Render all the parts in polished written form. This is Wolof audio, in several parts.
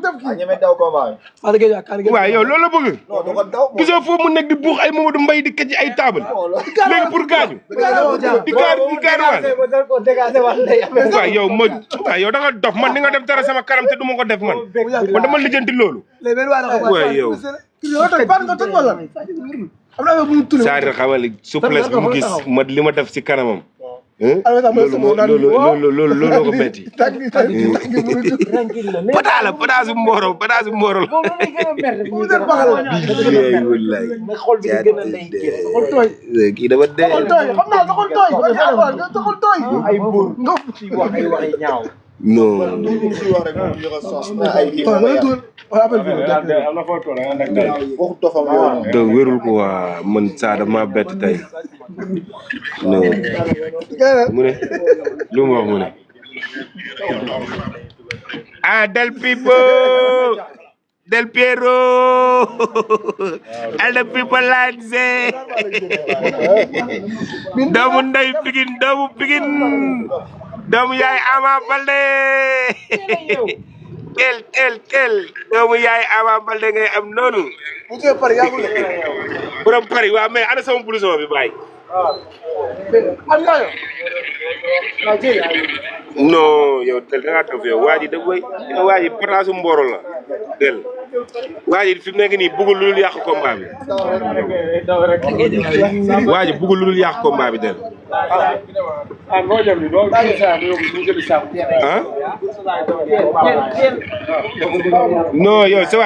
def kii ñeme daw combat waaw yow loolu la bëgg gisoo foofu mu nekk di buux ay Mamadou Mbaye di këcc ay table léegi pour gaañu di gaaruwaale waaw yow waaw yow da nga dof man di nga def dara sama kanam te du ma ko def man dama lijjanti loolu waaw yow Sadio xamal souplesse bi mu gis ma li ma def si kanamam loolu ko metti pataas bu mbooro la wallaay kii dafa dee non de wérul ko waa man Sadio ma bett tey non mu ne lu mu wax mu ne Del Piero Del Pipo Lanze doomu ndey Pikine doomu yaay Ama Baldé tel doomu yaay Ama Baldé ngay am noonu borom Paris waaw mais ana sama blouson bi bàyyi non yow tel da ngaa toog yow waa ji pataasu mbooro la del waa ji fi mu nekk nii bëggul lu dul yàq combat bi waa ji bëggul lu dul yàq combat bi del non yow sa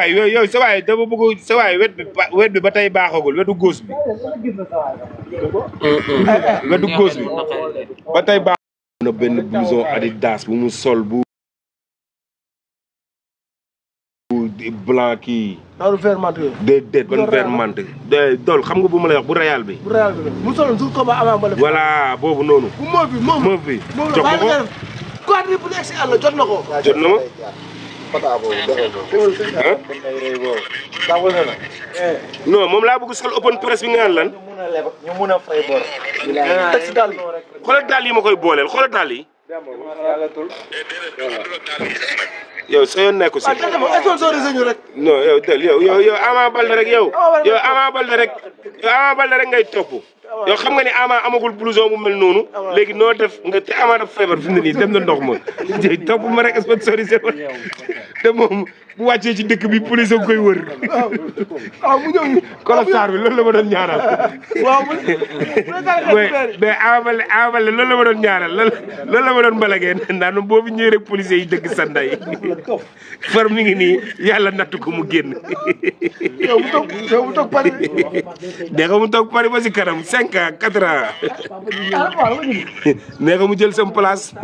waay dafa bëgg sa waay wet bi ba tey baaxagul wetu góos bi wetu góos bi ba tey baax na benn blouson Adidas bu mu sol bu blanc kii déedéet ban vermante dool xam nga bu ma lay wax bu Real bi mu solo su ko ba avant ba voilà boobu noonu moof bi jox ma ko quadruple XL jot na ko jot na ma non moom laa bëgg sol open press bi nga lan ñu mun a fay bor xoolal daal yi ma koy booleel xoolal daal yi yow sa yoon nekku si non yow del yow Ama Baldé rek yow Ama Baldé rek ngay topp yow xam nga ni Ama amagul blouson bu mel noonu léegi noo def nga te Ama dafa feebar fi mu ne nii dem na ndox ma topp ma rek sponsorisé ma te moom bu wàccee ci dëkk bi police a koy wër mu ñëw Kolosar bi loolu la ma doon ñaanal mais Ama Baldé loolu la ma doon ñaanal loolu la ma doon mbalagee naan boobu ñëwee rek police yi dëgg sanda yi far mi ngi nii yàlla nattu ko mu génn mu toog Paris nee ko mu toog Paris ba si kanam 5 ans 4 ans nee ko mu jël sam place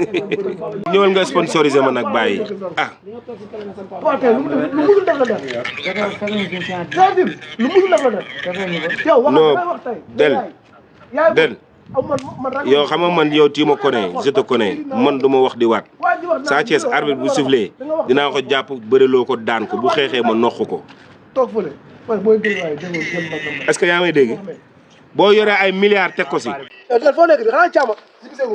ñëwal nga sponsorisé ma nag bàyyi non del yow xam nga man yow tu me connais je te connais man du ma wax di waat Sa Thiès arbitre bu sifflé dinaa ko jàpp bëriloo ko daan ko bu xeexee ma noq ko est-ce que yaa may dégg boo yoree ay milliards teg ko si.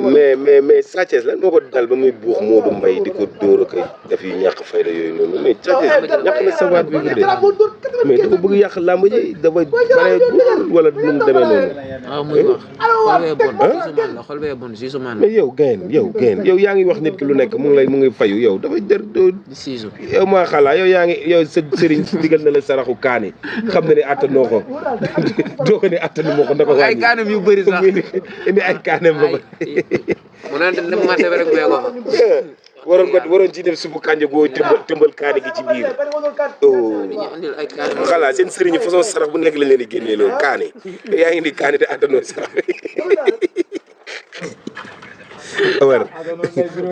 mais Sa Thiès lan moo ko dal ba muy buux Modou Mbaye di ko dóor ak daf yu ñàkk fayda yooyu noonu mais Sa Thiès ñàkk na savoir bi de mais dafa bëgg yàq làmb ji dafa bare wala nu mu demee noonu. waaw muy wax xol bee bon si sumaan mais yow yaa ngi wax nit ki lu nekk mu ngi fayu yow dafay jar doo siisu yow maa xalaa yow sa sëriñ digal na la saraxu kaani xam na ne attanoo ko doo ko ne attanu moo ko na ko ay kaanem yu bëri sax indi ay kaanem ba mu naan dem marché bi rek bee ko waroon ci def subu kànja boo tëmbal kaani gi ci biir xalaa seen sëriñ façon sarax bu nekk lañ leen di génnee loolu kaani yaa ngi di kaani te attanoo sarax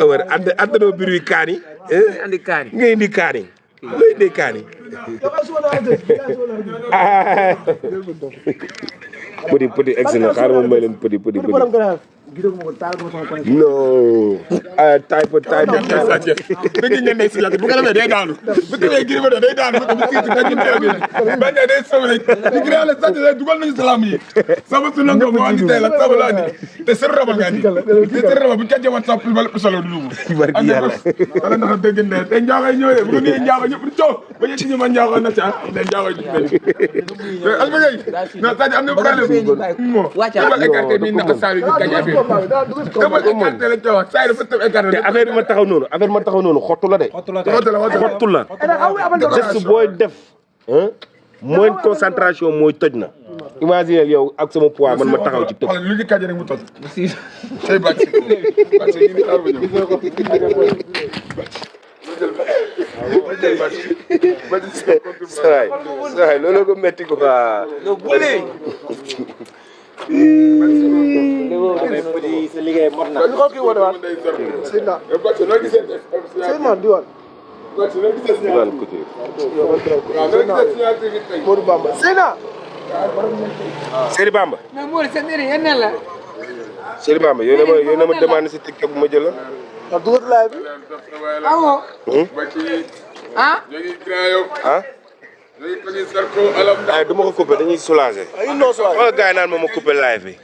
Omar attanoo biir wi kaani andi kaani nga indi kaani looy indee kaani petit egsi na xaaral ma may leen petit non type dëgg ngeen nekk si yàgg bu ko defee day daanu bu tëjee Gris Bordeaux day daanu bu siiti dañu teew bi bañ a day sow rek di Gris la sant dugal nañu salaam yi sama su nango moo andi tey la sama la andi te sër raba nga andi te sër raba bu ñu jëwoon sa solo du lugu barki yàlla ala ndax dëgg ne te njaaxay ñëw de bu ko nii njaaxay ñëpp di coow ba ñu ci ñu ma njaaxay na ca te njaaxay ci te almagay na Sadio am na problème mo dama écarté mi na saari di gañ affaire dama écarté lañ ko wax Sadio dafa tëb écarté te affaire bi ma taxaw noonu xottu la de xottu la geste booy def mooy concentration mooy toj na imagine yow ak sama poids man ma taxaw ci tëj lu ñu kaje rek mu toj tey bàcc yi ni xaar ba ñëw saay loolu ko metti ko waa sa liggéey mot na. ko kii woote waat Seydina Seydina diwaan Modou Bamba Seydina Seri Bamba mais Modou sa ndëri yan la Seri Bamba yow na ma demandé si TikTok bu ma jëloon ndax dugal laay bi awo ah ah ay du ma ko coupé dañuy soulager wala gars yi naan ma coupé live bi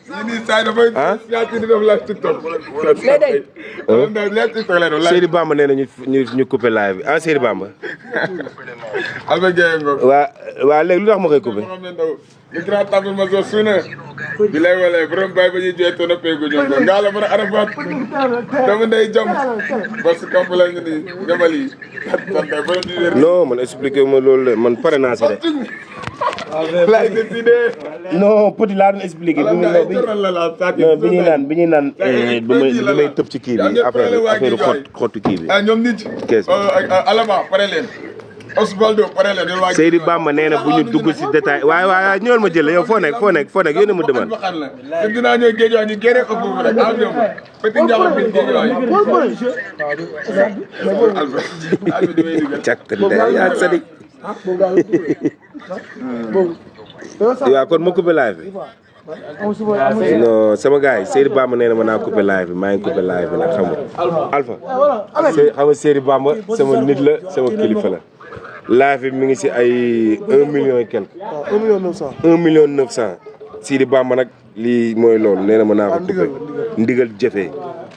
Seri Bamba nee na ñu coupé live bi ah Seri Bamba waa léegi lu tax ma koy coupé le grand tambour major suuna bi lay wala borom bay ba ñuy joy to na pegu ñom ko ngala mëna arafat dama ndey jom parce que kamp la ngi gamali non man expliqué ma loolu man pare naa si de lay décidé non petit laa doon expliqué bi ñuy naan bi may tëb ci kii bi affaire xottu kii bi ñoom nit kees alaba pare leen Osvaldo pare leen waa Seydi Bamba nee na bu ñu dugg si détail waaye ñëwal ma jël yow foo nekk yéen a ma demal te dinaa ñëw géej waa ñu géré ko foofu rek am ñoom petit njàmm bi géej waa càkk ndey yaa sadi waaw kon ma coupé live bi non sama gars yi Seydi Bamba nee na ma naa coupé live bi maa ngi coupé live bi nag xam nga Alpha xam nga Seydi Bamba sama nit la sama kilifa la live bi mi ngi si ay 1 million et quelque 1 million 900 Seydi Bamba nag lii mooy loolu nee na ma naa ko coupé ndigal jëfee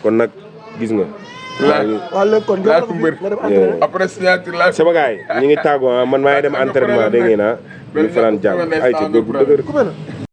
kon nag gis nga après signature la sama gars yi ñu ngi tàggoo man maa ngi dem entraînement dégg ngeen ñu fanaan jàmm ay ci góor bu dëgër